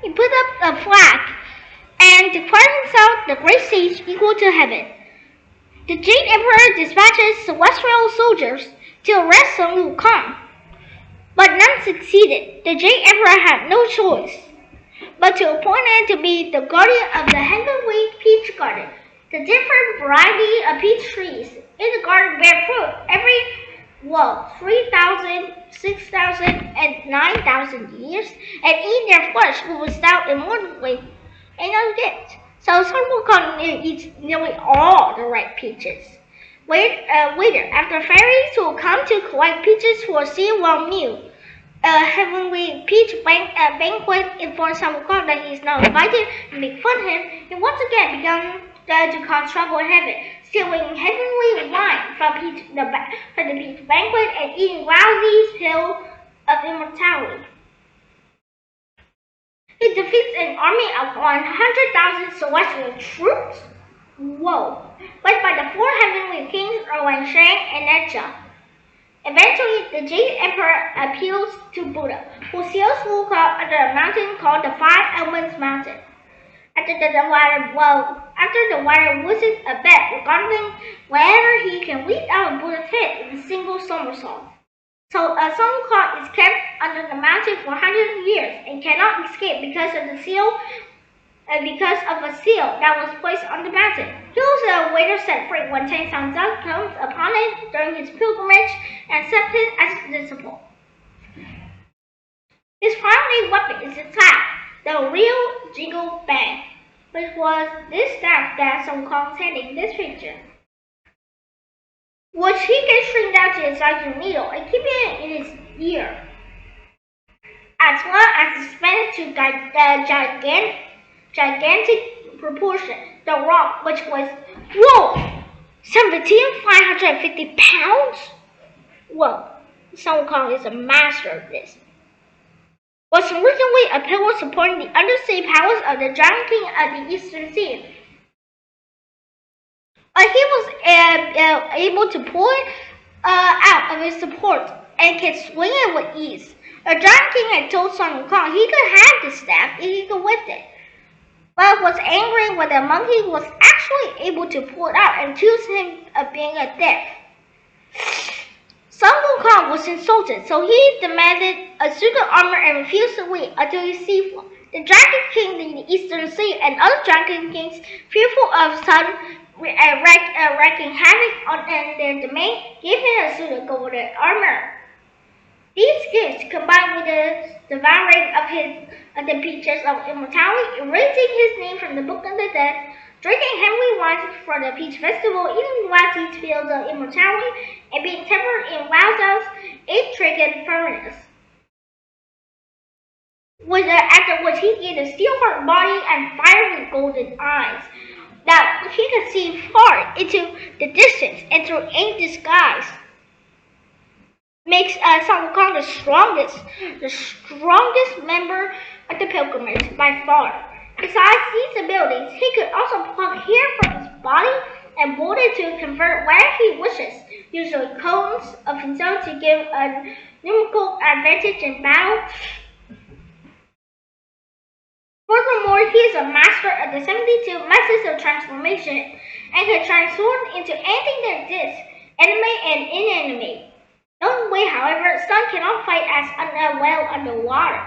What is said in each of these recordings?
he put up a flag and declared himself the great sage equal to heaven. The Jade Emperor dispatches celestial soldiers to arrest Sun Wukong, but none succeeded. The Jade Emperor had no choice but to appoint him to be the guardian of the heavenly peach garden. The different variety of peach trees in the garden bear fruit every 3,000, 6,000, and 9,000 years, and eat their flesh without immortally another gift. So Sun Wukong eats nearly all the ripe peaches. Later, after fairies who come to collect peaches for Siwang Miu, a heavenly peach banquet informs Sun Wukong that he is now invited to make fun of him, he once again began to cause trouble in heaven, stealing heavenly wine from the peach banquet and eating Laozi's pill of immortality. He defeats an army of 100,000 celestial troops, led by the four heavenly kings Wansheng and Necha. Eventually, the Jade Emperor appeals to Buddha, who seals Wukong under a mountain called the Five Elements Mountain. After the latter loses a bet regarding whether he can leap out of Buddha's head in a single somersault. So Sun Wukong is kept under the mountain for 100 years and cannot escape because of a seal that was placed on the mountain. He was later set free when Tang Sanzang comes upon him during his pilgrimage and accepts him as a disciple. His primary weapon is the staff, the real Jingle Bang, which was this staff that Sun Wukong had in this picture, which he can shrink down to the size of a needle and keep it in his ear, as well as expand to gigantic proportion. The rock, which was 17,550 pounds. Sun Wukong is a master of this. Was originally a pillar supporting the undersea powers of the Giant King of the Eastern Sea. He was able to pull it out of his support and could swing it with ease. The Giant King had told Sun Wukong he could have the staff if he could lift it, but was angry when the monkey was actually able to pull it out and accused him of being a thief. Sun Wukong was insulted, so he demanded a suit of armor and refused to leave until he seafoam. The Dragon King in the Eastern Sea and other Dragon Kings, fearful of Sun wreaking havoc on their domain, gave him a suit of golden armor. These gifts, combined with the devouring of the peaches of immortality, erasing his name from the Book of the Dead, drinking heavenly wine for the Peach Festival, eating Laozi's fields of immortality, and being tempered in Laozi's eight-triggered furnace. After which he gained a steel-heart body and fiery golden eyes, that he could see far into the distance and through any disguise. Makes Sun Wukong the strongest member of the pilgrimage by far. Besides these abilities, he could also pluck hair from his body and mold it to convert where he wishes, usually clones of himself to give a numerical advantage in battle. Furthermore, he is a master of the 72 methods of transformation and can transform into anything that exists, animate and inanimate. Notably, however, Sun cannot fight as well underwater.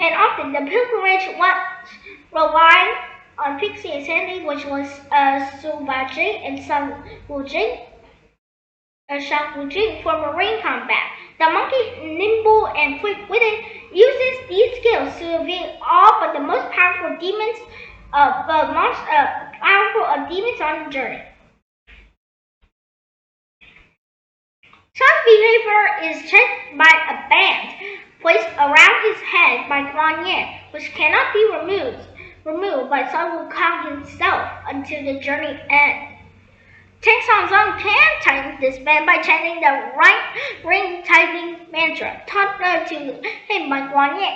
Often the pilgrimage relied on Pixie and Sandy, which was Su Bajing and Shang Wujing for marine combat. The monkey, nimble and quick-witted, uses these skills to evade all but the most powerful demons on the journey. Sun's behavior is checked by a band placed around his head by Guan Yan, which cannot be removed by Sun Wukong himself until the journey ends. Tang Sanzang can tighten this band by chanting the right ring tightening mantra taught to him by Guan Yan,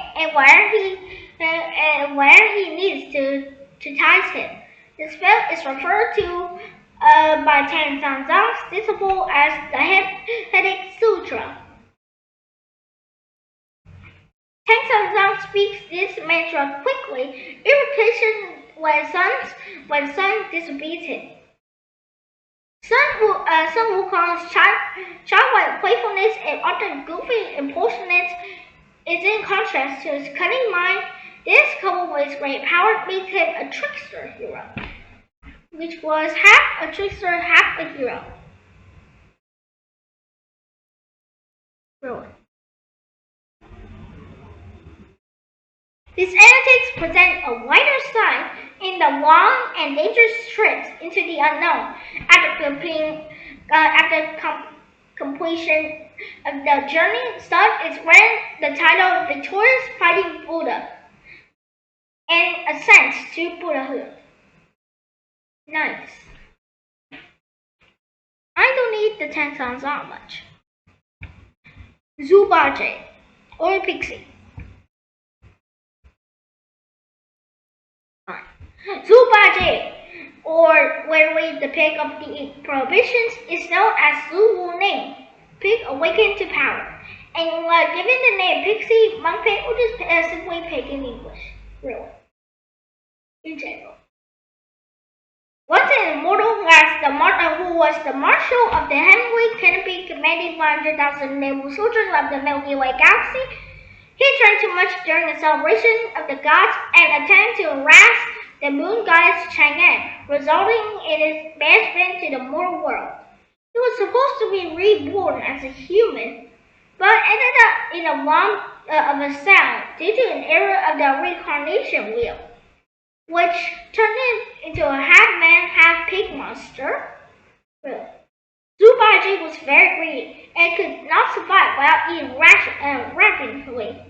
and where he needs to tie him. The spell is referred to by Tang Sanzang's disciple as the Headache Sutra. Tang Sanzang speaks this mantra quickly, irritation when Sun disobeys him. Sun Wukong's childlike playfulness and often goofy impulsiveness is in contrast to his cunning mind. This, coupled with his great power, makes him a trickster hero, which was half a trickster, half a hero. Really. These antics present a wider side in the long and dangerous trips into the unknown. After completion of the journey, Sun is granted the title Victorious Fighting Buddha and ascends to Buddhahood. Nice. I don't need the Tang Sanzang much. Zhu Bajie, or Pixie. Zhu Bajie, or literally the pig of the prohibitions, is known as Zhu Wu Ning, pig awakened to power, and given the name Pixie, monk pig, or just simply pig in English, really, in general. Once an immortal who was the marshal of the heavenly canopy commanding 100,000 naval soldiers of the Milky Way galaxy, he drank too much during the celebration of the gods and attempted to harass the moon goddess Chang'an, resulting in his banishment to the mortal world. He was supposed to be reborn as a human, but ended up in a lump of a cell due to an error of the reincarnation wheel, which turned him into a half-man, half-pig monster. Zhu Bajie was very greedy and could not survive without eating rapidly.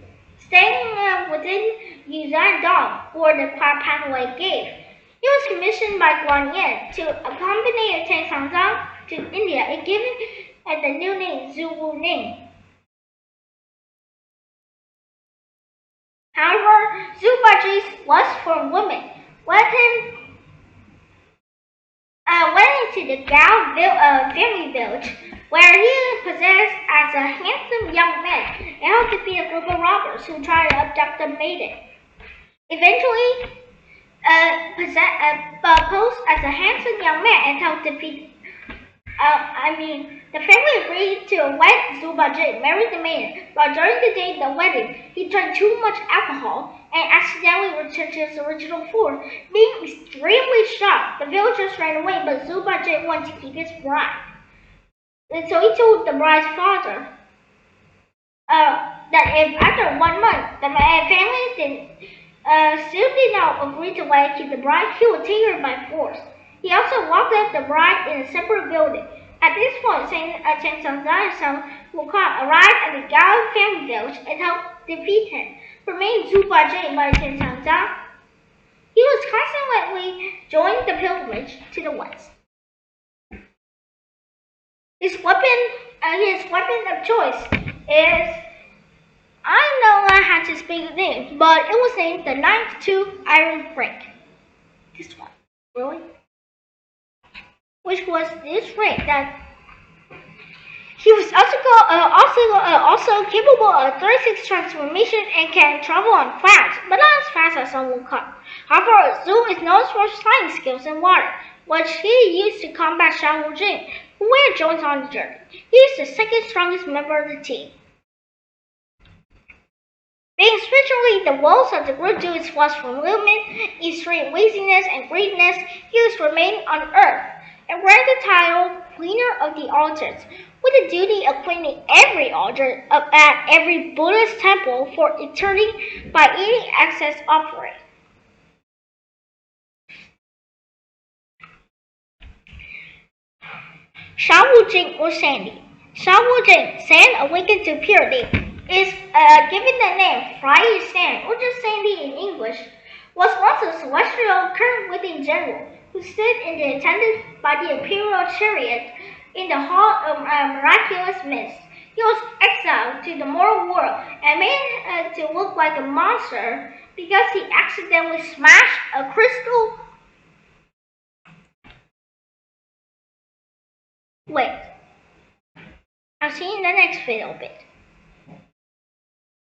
Staying within Yuzhan Dong, or the pathway gave, he was commissioned by Guan Yan to accompany Tang Sanzang to India and given the new name Zhu Wu Ning. However, Zhu Bajie's lust for women led him went into the Gao family village, where he was possessed as a handsome young man and helped defeat a group of robbers who tried to abduct the maiden. Eventually, posed as a handsome young man and helped defeat. The family agreed to wed Zhu Bajie, marry the maiden, but during the day of the wedding, he drank too much alcohol and accidentally returned to his original form. Being extremely shocked, the villagers ran away, but Zhu Bajie wanted to keep his bride. And so he told the bride's father that if after 1 month the family still did not agree to keep the bride, he would take her by force. He also locked up the bride in a separate building. At this point, Tang Sanzang and Sun Wukong arrived at the Gao family village and helped defeat him. Remained Zhu Bajie by Tang Sanzang. He was consequently joined the pilgrimage to the west. His weapon of choice is, I know how to speak the name, but it was named the 9th Iron Frank. This one, really? Which was this rank that he was also capable of 36 transformation and can travel on clouds, but not as fast as Sun Wukong. However, Zhu is known for his flying skills in water, which he used to combat Shan Wujing, who later joins on the journey. He is the second strongest member of the team. Being spiritually the walls of the group due to its lust for movement, extreme laziness, and greediness, he was remained on earth and wear the title Cleaner of the Altars, with the duty of cleaning every altar at every Buddhist temple for eternity by eating excess offering. Shan Wujing, or Sandy. Shan Wujing, sand awakened to purity, is given the name Fire Sand, or just Sandy in English, was once a celestial current within general, who stood in the attendance by the imperial chariot in the hall of miraculous mist. He was exiled to the mortal world and made to look like a monster because he accidentally smashed a crystal. Wait, I'll see you in the next video bit.